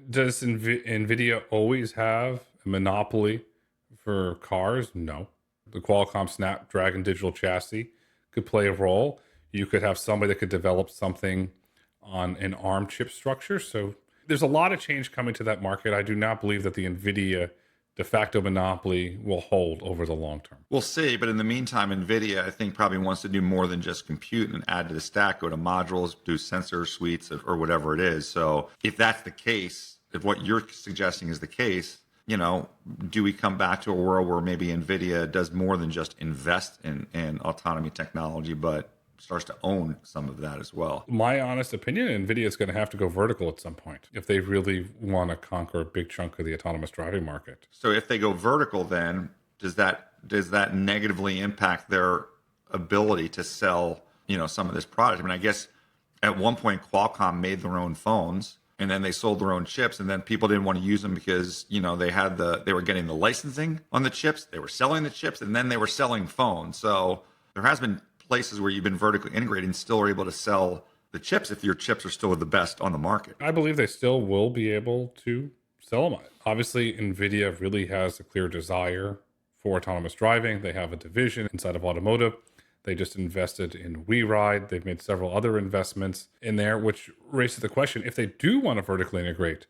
Does NVIDIA always have a monopoly for cars? No. The Qualcomm Snapdragon digital chassis could play a role. You could have somebody that could develop something on an ARM chip structure. So there's a lot of change coming to that market. I do not believe that the NVIDIA de facto monopoly will hold over the long term. We'll see, but in the meantime, NVIDIA, I think, probably wants to do more than just compute and add to the stack, go to modules, do sensor suites or whatever it is. So if that's the case, if what you're suggesting is the case, do we come back to a world where maybe NVIDIA does more than just invest in autonomy technology, but starts to own some of that as well? My honest opinion, NVIDIA is going to have to go vertical at some point if they really want to conquer a big chunk of the autonomous driving market. So if they go vertical, then does that negatively impact their ability to sell, some of this product? I mean, I guess at one point Qualcomm made their own phones and then they sold their own chips, and then people didn't want to use them because, they were getting the licensing on the chips, they were selling the chips, and then they were selling phones. So there has been places where you've been vertically integrated and still are able to sell the chips if your chips are still the best on the market. I believe they still will be able to sell them. Obviously, NVIDIA really has a clear desire for autonomous driving. They have a division inside of automotive. They just invested in WeRide. They've made several other investments in there, which raises the question, if they do want to vertically integrate,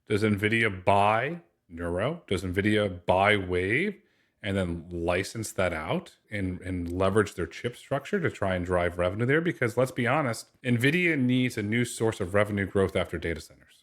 does NVIDIA buy Nuro? Does NVIDIA buy Wayve and then license that out and leverage their chip structure to try and drive revenue there? Because let's be honest, NVIDIA needs a new source of revenue growth after data centers.